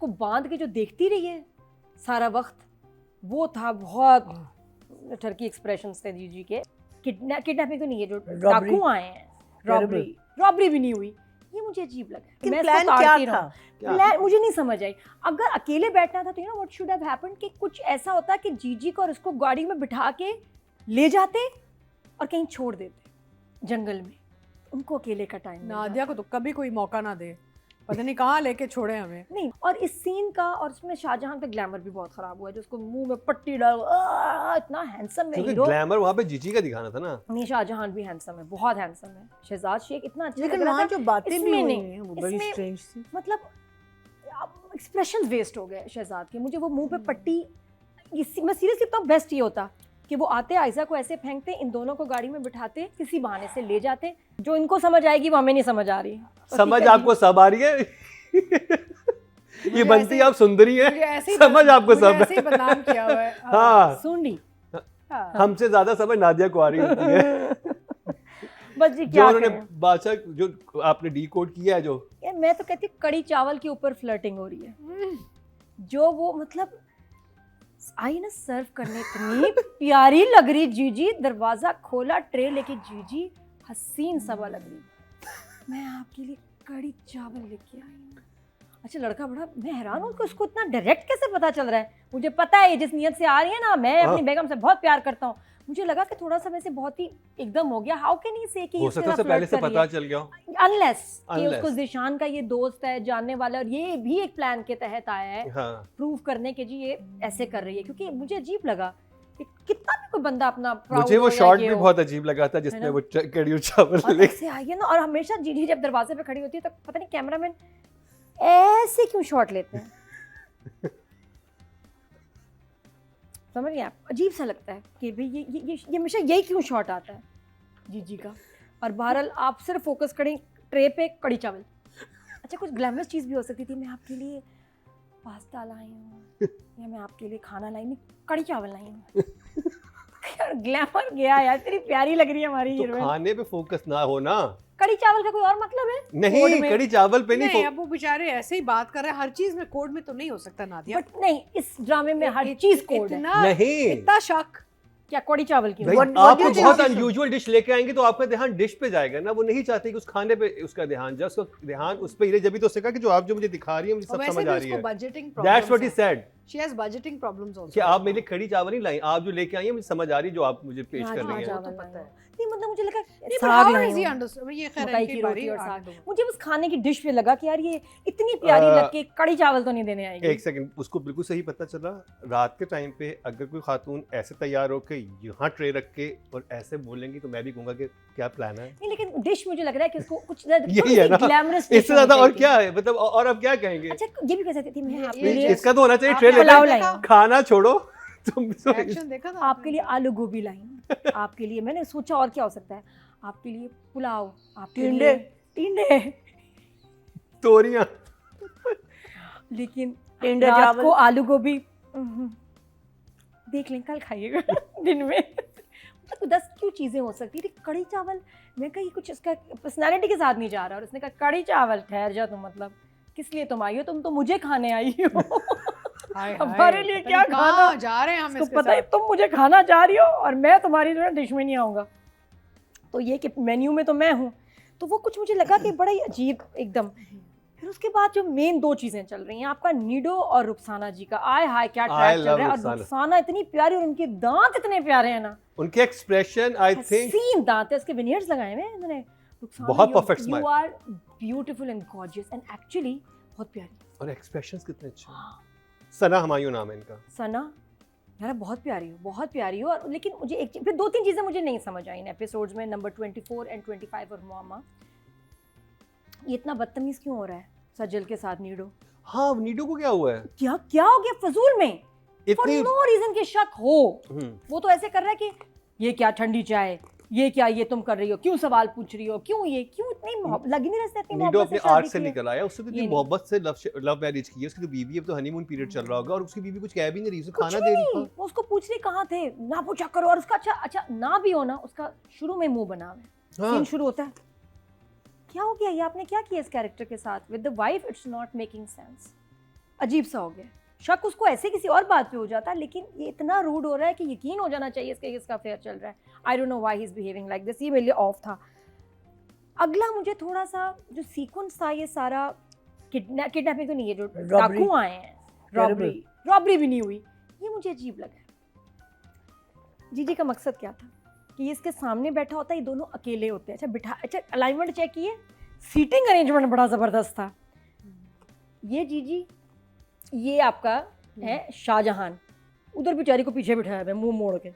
को बांध के जो देखती रही है सारा वक्त, वो था बहुत टर्की एक्सप्रेशंस थे जीजी के। किडनैपिंग तो नहीं है, जो डाकू आए हैं, रॉबरी भी नहीं हुई, ये मुझे अजीब लगा। मैं प्लान क्या था? प्लान मुझे नहीं समझ आई। अगर अकेले बैठना था तो you know what should have happened कि कुछ ऐसा होता कि जीजी को और उसको गाड़ी में बिठा के ले जाते और कहीं छोड़ देते जंगल में। उनको अकेले का टाइम नादिया को तो कभी कोई मौका ना दे, पता नहीं कहाँ लेके छोड़े हमें। नहीं, और इस सीन का और उसमें शाहजहां का ग्लैमर भी बहुत खराब हुआ है, जो उसको मुंह में पट्टी डाल, इतना हैंडसम है हीरो। ग्लैमर वहाँ पे जीजी का दिखाना था ना। नहीं, शाहजहां भी हैंडसम है, बहुत हैंडसम है। शहजाद शेख इतना अच्छा लेकिन लग रहा वहाँ था, जो बातें भी इसमें हुई नहीं, हैं वो बड़ी इसमें स्ट्रेंज थी। मतलब एक्सप्रेशंस वेस्ट हो गए शहजाद के। मुझे वो मुंह पे पट्टी, मैं सीरियसली तो बेस्ट ये होता कि वो आते आयशा को ऐसे फेंकते, इन दोनों को गाड़ी में बिठाते, किसी बहाने से ले जाते। जो इनको समझ आएगी वो हमें नहीं समझ आ रही। समझ आपको सब आ रही है। ये बनती आप सुंदरी है, समझ आपको सब ऐसे ही बदनाम किया हुआ है। हाँ, सुंडी हमसे ज्यादा समझ नादिया को आ रही होती है। बस जी जो क्या उन्होंने करें। बादशाह जो आपने डी कोड किया है, जो यार मैं तो कहती हूँ कड़ी चावल के ऊपर फ्लर्टिंग हो रही है। जो वो मतलब आई ना सर्व करने, इतनी प्यारी लग रही जीजी, दरवाजा खोला, ट्रे लेके जीजी हसीन सवा लग रही। मैं आपके लिए कड़ी चावल लेके आई हूँ। अच्छा लड़का बड़ा, मैं हैरान हूँ कि उसको इतना डायरेक्ट कैसे पता चल रहा है। मुझे पता है जिस नियत से आ रही है ना, मैं अपनी बेगम से बहुत प्यार करता हूँ। मुझे लगा कि थोड़ा सा वैसे बहुत ही एकदम हो गया। हाउ कैन ही से कि हो सकता है पहले से पता चल गया हो, अनलेस कि Unless. उसको ज़िशान का ये दोस्त है, जानने वाला, और ये भी एक प्लान के तहत आया है हाँ। प्रूव करने के जी ये ऐसे कर रही है। क्योंकि मुझे अजीब लगा कि कितना भी कोई बंदा अपना proud मुझे वो हो या शॉट ये भी हो। बहुत अजीब लगा था, जिसमें वो कड़ी और चावल और ले ऐसे आई है ना, और हमेशा जीजी जब दरवाजे पे खड़ी होती है तो पता नहीं कैमरामैन ऐसे क्यों शॉट लेते हैं। समझ गए आप? अजीब सा लगता है कि भाई ये हमेशा यही क्यों शॉट आता है जीजी का। और बहरहाल आप सिर्फ फोकस करें ट्रे पे कड़ी चावल। अच्छा कुछ ग्लैमरस चीज़ भी हो सकती थी, मैं आपके लिए पास्ता लाई हूँ या मैं आपके लिए खाना लाई, नहीं कड़ी चावल लाई हूँ। यार ग्लैमर गया यार, तेरी प्यारी लग रही है हमारी तो हीरोइन। खाने पे फोकस ना हो ना। कड़ी चावल का कोई और मतलब है? नहीं, कोड में। कड़ी चावल पे नहीं, नहीं, अब वो बेचारे ऐसे ही बात कर रहे हैं, हर चीज में कोड में तो नहीं हो सकता नादिया। बट नहीं, इस ड्रामे में हर चीज कोड है। इतना नहीं। इतना शक। क्या कड़ी चावल की? भाई, What आप do you बहुत think? अनयूजुअल डिश लेके आएंगे तो आपका ध्यान डिश पे जाएगा ना। वो नहीं चाहते कि उस खाने पे उसका ध्यान जाए, उसका ध्यान उस पे ही रहे। जब भी तो उसने कहा कि जो आप जो मुझे दिखा रही है मुझे सब समझ आ रही है। Budgeting that's what he said she has budgeting problems also. कि आप मेरे लिए कड़ी चावल नहीं लाई, आप जो लेके आई हैं मुझे समझ आ रही है, जो आप मुझे पेश कर रही हैं। तो पता है। नहीं मतलब मुझे लगा नहीं, साग but how lie does he हूँ, understand? ये खैर मकई इनकी की बारी रोटी और आने साग। दो। मुझे बस खाने की डिश पे लगा कि यार ये इतनी प्यारी लग के कड़ी चावल तो नहीं देने आएगी। एक सेकंड, उसको बिल्कुल सही पता चला। रात के टाइम पे अगर कोई खातून ऐसे तैयार होके यहाँ ट्रे रख के और ऐसे बोलेंगी तो मैं भी कहूंगा कि क्या प्लान है। नहीं लेकिन डिश मुझे लग रहा है कि उसको कुछ यही है ना, ग्लैमरस इससे ज्यादा और क्या है, मतलब और अब क्या कहेंगे। अच्छा ये भी कह सकती थी मैं आपके ये लिए इसका तो होना चाहिए आपने ट्रे पुलाव लेके, लाई हूँ, खाना छोड़ो तुम तो एक्शन देखा था आपके लिए आलू गोभी लाई हूँ, आपके लिए मैंने सोचा और क्या हो सकता है, आपके लिए पुलाव, आपके लिए टिंडे, तोरियां। लेकिन टिंडे रात चावल। को आलू गोभी देख लें, कल खाइएगा दिन में। मतलब 10 क्यों चीज़ें हो सकती थी। कड़ी चावल, मैं कही कुछ इसका पर्सनालिटी के साथ नहीं जा रहा, और उसने कहा कड़ी चावल, ठहर जा तुम, मतलब किस लिए तुम आई हो, तुम तो मुझे खाने आई हो। हाय हमारे लिए क्या खाना कहाँ जा रहे हैं हम तो इसके पता है साथ? तुम मुझे खाना चाह रही हो और मैं तुम्हारी जो है डिश में नहीं आऊँगा। तो ये कि मेन्यू में तो मैं हूँ, तो वो कुछ मुझे लगा कि बड़ा ही अजीब एकदम। फिर उसके बाद जो मेन 2 चीजें चल रही हैं आपका नीडो और रुखसाना जी का, आय हाय क्या ट्रैक चल रहा है। और रुखसाना इतनी प्यारी और उनके दांत इतने प्यारे हैं ना, उनके एक्सप्रेशन आई थिंक हसीन दांत है, उसके विनियर्स लगाए हुए हैं इन्होंने। रुखसाना, बहुत perfect smile। You are beautiful and gorgeous and actually बहुत प्यारी। और एक्सप्रेशंस कितने अच्छे हैं। सना हमायूं नाम है इनका। सना यार बहुत प्यारी हो, बहुत प्यारी हो। और लेकिन मुझे एक फिर 2-3 चीज़ें मुझे नहीं समझ आई इन एपिसोड्स में, नंबर 24 एंड 25 और मामा। ये इतना बदतमीज़ क्यों हो रहा है सजल के साथ नीडो? हाँ, नीडो को क्या हुआ है? क्या क्या हो गया फजूल में, फॉर इतनी नो रीजन के शक हो। वो तो ऐसे कर रहा है कि ये क्या ठंडी चाय, ये क्या ये तुम कर रही हो, क्यों सवाल पूछ रही हो, क्यों ये, क्यों इतनी लग नहीं रहा इतनी नीडो मोहब्बत अपने से आर्ट शादी से की है। निकल आया। उससे तो ये इतनी नहीं। मोहब्बत से लव मैरिज की है। उसकी तो बीवी अब तो हनीमून पीरियड चल रहा होगा और उसकी बीवी कुछ कह भी नहीं रही, उसे कुछ खाना भी दे रही नहीं, थी। वो उसको पूछ रही कहाँ थे, ना पूछा करो। और उसका अच्छा ना भी हो ना, उसका शुरू में मुंह बना है, हाँ। सीन शुरू होता है, क्या हो गया ये आपने क्या किया इस कैरेक्टर के साथ with the wife, it's not making sense. अजीब सा हो गया। शक उसको ऐसे किसी और बात पे हो जाता, लेकिन ये इतना रूड हो रहा है कि यकीन हो जाना चाहिए इसका अफेयर चल रहा है। I don't know why he is behaving like this. ये मेरे लिए ऑफ था। अगला मुझे थोड़ा सा जो सीक्वेंस था, ये सारा किडनैपिंग तो नहीं है, जो डाकू आए हैं, रॉबरी भी नहीं हुई, ये मुझे अजीब लगा। जीजी का मकसद क्या था कि ये इसके सामने बैठा होता है, ये दोनों अकेले होते हैं। अच्छा अलाइनमेंट चेक किए, सीटिंग अरेंजमेंट बड़ा ज़बरदस्त था। ये जीजी, ये आपका है शाहजहां, उधर बेचारी को पीछे बिठाया है मुंह मोड़ के,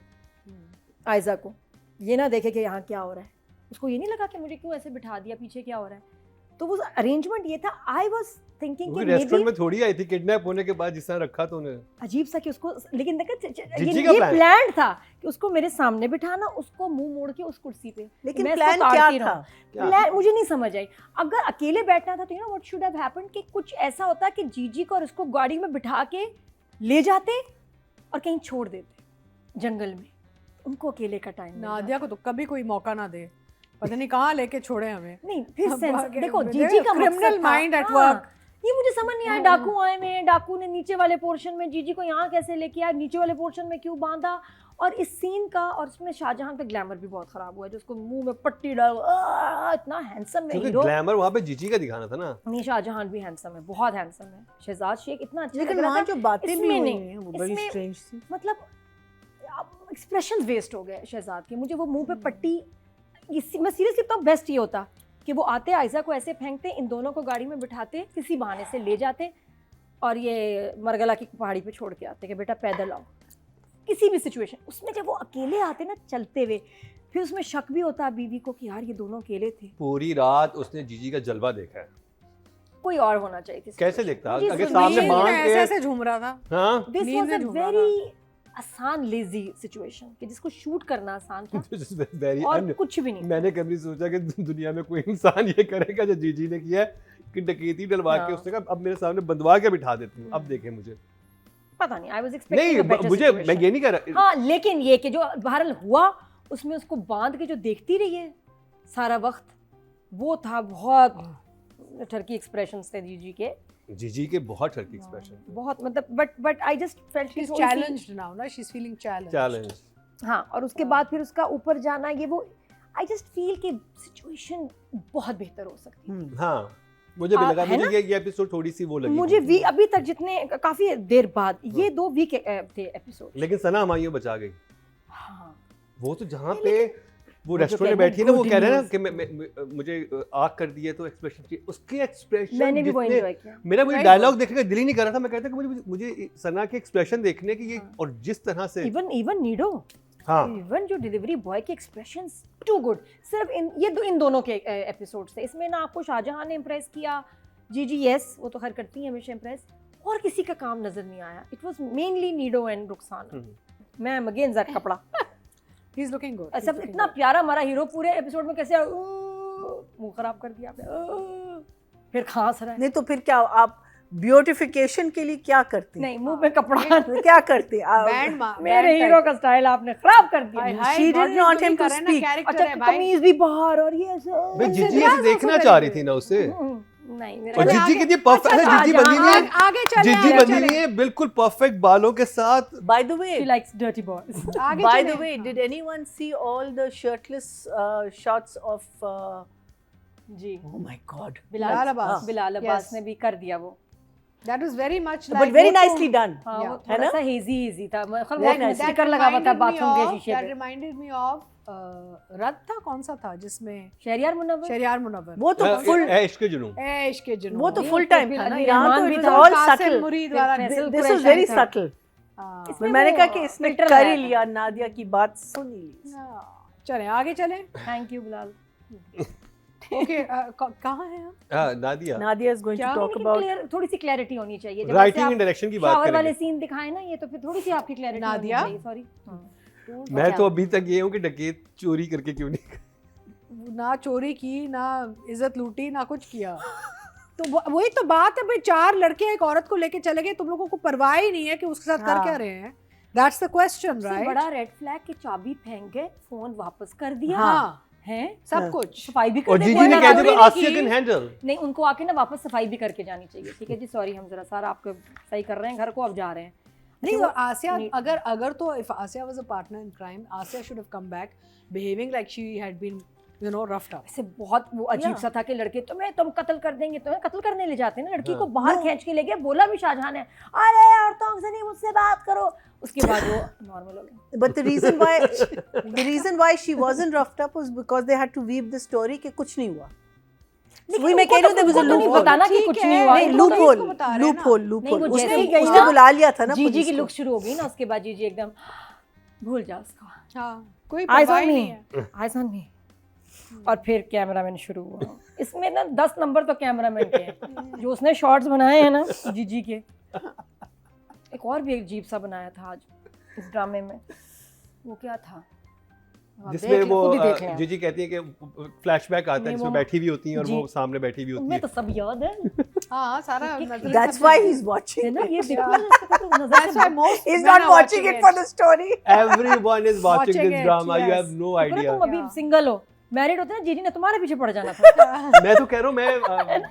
आयजा को, ये ना देखे कि यहाँ क्या हो रहा है। उसको ये नहीं लगा कि मुझे क्यों ऐसे बिठा दिया, पीछे क्या हो रहा है। तो वो अरेंजमेंट ये था। आई वाज थिंकिंग कि रेस्टोरेंट में थोड़ी आई थी किडनैप होने के बाद, जिस तरह रखा तो उन्हें अजीब सा कि उसको, लेकिन देखा ये प्लान था कि उसको मेरे सामने बिठाना, उसको मुंह मोड़ के उस कुर्सी पे। लेकिन प्लान क्या था? प्लान मुझे नहीं समझ आई। अगर अकेले बैठना था तो you know what should have happened कि कुछ ऐसा होता कि जीजी को और उसको गाड़ी में बिठा के ले जाते और कहीं छोड़ देते जंगल में। उनको अकेले का टाइम नादिया को तो कभी कोई मौका ना दे, पता नहीं कहाँ लेके छोड़े हमें। नहीं फिर सेंस देखो, जीजी का क्रिमिनल माइंड एट वर्क। ये मुझे समझ नहीं आया। डाकू आए में, डाकू ने नीचे वाले पोर्शन में जीजी को यहाँ कैसे लेके आया, नीचे वाले पोर्शन में क्यों बांधा। और इस सीन का, और उसमें शाहजहां का ग्लैमर भी बहुत खराब हुआ है, जो उसको मुंह में पट्टी डाल, इतना हैंडसम है हीरो। ग्लैमर वहाँ पे जीजी का दिखाना था ना। नहीं, शाहजहां भी हैंडसम है, बहुत हैंडसम है। शहजाद शेख इतना अच्छा लग लेकिन रहा वहाँ था, जो बातें भी इसमें हुई नहीं, हैं वो बड़ी इसमें स्ट्रेंज थी। मतलब एक्सप्रेशन वेस्ट हो गए शहजाद के। मुझे वो मुंह पे पट्टी, मैं सीरियसली बताऊँ, बेस्ट ये होता कि वो आते, आयजा को ऐसे फेंकते, इन दोनों को गाड़ी में बिठाते, किसी बहाने से ले जाते और ये मरगला की पहाड़ी पे छोड़ के आते कि बेटा पैदल आओ, किसी भी सिचुएशन। उसमें जब वो अकेले आते ना चलते हुए, फिर उसमें शक भी होता बीवी को कि यार ये दोनों अकेले थे। पूरी रात उसने जीजी का जलवा देखा है। कोई और होना चाहिए थी। कैसे देखता मुझे अगर नींद सामने में बांध ऐसे के? ऐसे झूम रहा था। हाँ दिस नींद वाज में अ झूम रहा वेरी आसान लेजी सिचुएशन कि जिसको शूट करना आसान था वेरी और कुछ भी नहीं। मैंने कभी सोचा कि दुनिया में कोई इंसान ये करेगा जो जीजी ने किया है, कि डकैती डलवा के हाँ। उसने कहा अब मेरे सामने बंधवा के बिठा देती हूँ, अब देखे मुझे। पता नहीं, आई वाज एक्सपेक्टिंग नहीं मुझे, मैं ये नहीं कह रहा। हाँ, लेकिन ये कि जो बहरहाल हुआ उसमें उसको बांध के जो देखती रही है सारा वक्त, वो था बहुत टर्की एक्सप्रेशंस थे जीजी के। जीजी के बहुत टर्की एक्सप्रेशन, बहुत मतलब but I just felt she is challenged now ना, शी इज फीलिंग चैलेंज। हाँ, और उसके बाद फिर उसका ऊपर जाना, ये वो आई जस्ट फील कि सिचुएशन बहुत बेहतर हो सकती है। हाँ मुझे भी लगा, है मुझे ये एपिसोड थोड़ी सी वो लगी मुझे वी अभी तक जितने काफी देर बाद ये 2 वीक थे एपिसोड। लेकिन सना हमारी बचा गई। हाँ, वो तो जहाँ पे वो जो रेस्टोरेंट में कहना बैठी है ना, वो good कह रहे हैं ना news। कि मुझे आग कर दी है, तो एक्सप्रेशन चाहिए, उसके एक्सप्रेशन मैंने भी वो एंजॉय किया। मेरा मुझे Very डायलॉग देखने का दिल ही नहीं कर रहा था। मैं कहता कि मुझे सना के एक्सप्रेशन देखने की, ये और जिस तरह से इवन नीडो, हाँ इवन जो डिलीवरी बॉय के एक्सप्रेशंस टू गुड। सिर्फ इन दोनों के एपिसोड से, इसमें ना आपको शाहजहां ने इम्प्रेस किया, जीजी यस वो तो खैर करती हैं हमेशा इम्प्रेस, और किसी का काम नजर नहीं आया। It was mainly Nido and Rukhsana. Ma'am again that कपड़ा ही इज लुकिंग गुड। सब इतना प्यारा हमारा हीरो पूरे एपिसोड में कैसे मुंह खराब कर दिया आपने, फिर खांस रहा है। नहीं तो फिर क्या आप ब्यूटिफिकेशन के लिए क्या करते? नहीं, मुंह पे कपड़ा, क्या करते? बैंड मेरे हीरो का स्टाइल आपने खराब कर दिया। She did not him to speak. अच्छा कमीज भी बाहर और ये भाई जीजी ऐसे देखना चाह रही थी ना उसे। नहीं मेरा और जीजी कितनी परफेक्ट है, जीजी बंधी हुई है, आगे चले, जीजी आगे बंधी चले। हुई है बिल्कुल परफेक्ट बालों के साथ। By the way, she likes dirty boys। आगे by चले। the way, did anyone see all the shirtless shots of? Ji, Oh my God! Bilal Abbas. Bilal Abbas Yes. ने भी कर दिया वो। That was very much But like very वो तो- nicely done. हाँ, Yeah. वो है थोड़ा ना? सा हेजी था। Very nice. That स्टिकर लगा हुआ था reminded me बाथरूम के of- शीशे that पे। reminded me of रद था, कौन सा था जिसमें शहरियार मुनव्वर, शहरियार मुनव्वर। वो तो full. इश्क के जुनून। इश्क के जुनून। वो तो नहीं, full वो तो time फिर था ना। अली यहाँ रहमान तो भी it था, was all कासिम subtle. मुरीद वाला। Faisal This was Qureshi very था। subtle. हाँ। इसमें मैंने वो कहा कि इसने filter कर लगाया ही था। लिया, नादिया की बात सुन ली। चले आगे चले। Thank you Bilal. ओके, कहाँ है हम? हाँ Nadia, Nadia is going to क्या? talk लेकिन about. clear- थोड़ी सी क्लैरिटी होनी चाहिए। जब राइटिंग ऐसे एंड डायरेक्शन की बात शावर वाले करेंगे। सीन दिखाए ना, ये तो फिर थोड़ी सी आपकी क्लैरिटी होनी नादिया? चाहिए। सॉरी, मैं तो अभी तक ये हूँ कि डकैत चोरी करके क्यों नहीं। ना चोरी की, ना इज्जत लूटी, ना कुछ किया। तो वही तो बात है भाई, 4 लड़के एक औरत को लेके चले गए, तुम लोगों को परवाह ही नहीं है कि उसके साथ कर हाँ। क्या रहे हैं। That's the question, सबसे right? बड़ा रेड फ्लैग कि चाबी फेंक गए, फोन वापस कर दिया। हाँ। हैं सब कुछ सफाई भी और कर जीजी देंगे ने ना, कह रात दिया में आसिया नहीं कैन की। हैंडल। नहीं, उनको आके ना वापस सफाई भी करके जानी चाहिए। ठीक है जी, सॉरी हम जरा सारा आपको सही कर रहे हैं, घर को अब जा रहे हैं। नहीं वो और आसिया need- अगर तो if Asya was a partner in crime, Asya should have come back behaving like she had been, you know, roughed up. ऐसे बहुत वो अजीब Yeah. सा था कि लड़के तुम कत्ल कर देंगे, तुम्हें कत्ल करने ले जाते हैं ना, लड़की हाँ। को बाहर खींच के ले गए, बोला भी शाहजहां ने अरे औरतों से नहीं मुझसे बात करो, उसके बाद वो नॉर्मल हो गए। But the reason why she wasn't roughed up was because they had to weave the story कि कुछ नहीं हुआ. वही मैं कह रही हूँ, there was a उनको तो नहीं loophole. बताना कि ठीक कुछ है, नहीं हुआ। नहीं, इनको तो loophole, बता रहे हैं ना। नहीं, वो जैसे ही गई उसने ना, बुला लिया था ना जीजी पुलिस की को. लुक शुरू हो गई ना, उसके बाद जीजी एकदम भूल जा उसको, हाँ, कोई eyes परवाह on ही me, नहीं है. eyes on me। और फिर कैमरामैन शुरू हुआ। इसमें ना 10 नंबर तो कैमरामैन के हैं, जो उसने शॉट्स बनाए हैं ना जीजी के। एक और भी अजीब सा बनाया था आज इस ड्रामे में, वो क्या था? आप जिसमें देख वो लें, खुद ही देख लें। जीजी कहती है कि फ्लैशबैक आता है नहीं, जिसमें वो- बैठी हुई होती है और जी। वो सामने बैठी हुई होती तुम्हें है। तो सब याद है हाँ, सारा That's why he's watching. है ना, ये it. देखो Yeah. इसको तो नजर That's से why most He's men not are watching it for the story. Everyone is watching Watching this it, drama. You yes. have no देखो ना, idea. तुम अभी Yeah. सिंगल हो, मैरिड होते ना, जीजी ने तुम्हारे पीछे पड़ जाना था। मैं तो कह रहा हूँ मैं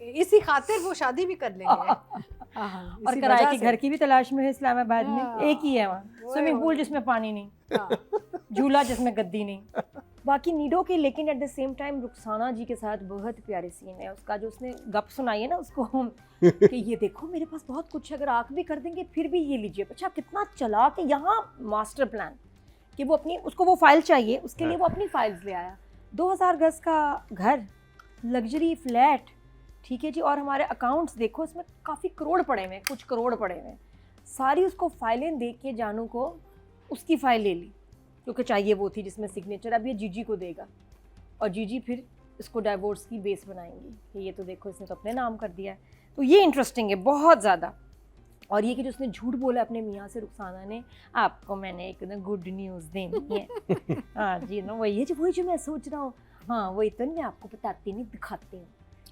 इसी खातिर वो शादी भी कर लेंगे. हाँ, और इसी किराए वजह की से. घर की भी तलाश में है इस्लामाबाद में, हाँ। एक ही है वहाँ, स्विमिंग पूल जिसमें पानी नहीं, हाँ. झूला जिसमें गद्दी नहीं, बाकी नीडो की। लेकिन at the same time Rukhsana ji के साथ बहुत प्यारे सीन है उसका, जो उसने गप सुनाई है ना उसको कि ये देखो मेरे पास बहुत कुछ है, अगर आँख भी कर देंगे फिर भी ये लीजिए। अच्छा कितना चला कि यहाँ मास्टर प्लान कि वो अपनी, उसको वो फाइल चाहिए, उसके लिए वो अपनी फाइल्स ले आया। 2000 गज का घर, लग्जरी फ्लैट, ठीक है जी, और हमारे अकाउंट्स देखो, इसमें काफ़ी करोड़ पड़े हुए हैं, कुछ करोड़ पड़े हुए हैं। सारी उसको फाइलें दे के जानू को उसकी फाइल ले ली, क्योंकि चाहिए वो थी जिसमें सिग्नेचर। अब ये जीजी को देगा और जीजी फिर इसको डाइवोर्स की बेस बनाएंगी कि ये तो देखो इसने तो अपने नाम कर दिया है। तो ये इंटरेस्टिंग है बहुत ज़्यादा। और ये कि जो उसने झूठ बोला अपने मियाँ से रुखसाना ने, आपको मैंने एक ना गुड न्यूज़ देनी है। हाँ जी ना, वही जो मैं सोच रहा हूँ, हाँ वही तो मैं आपको बताती नहीं, दिखाती हूँ।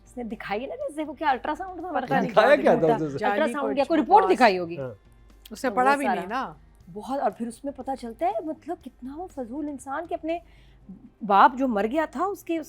उसने दिखाई है ना, जैसे वो क्या अल्ट्रासाउंड था, पता नहीं दिखाया क्या था क्या उसने? अल्ट्रासाउंड क्या, कोई रिपोर्ट दिखाई होगी। हाँ। उसने तो पढ़ा वो भी सारा। नहीं ना. बहुत। और फिर उसमें पता चलता है मतलब कितना वो फजूल इंसान, कि अपने बाप जो मर गया था उसके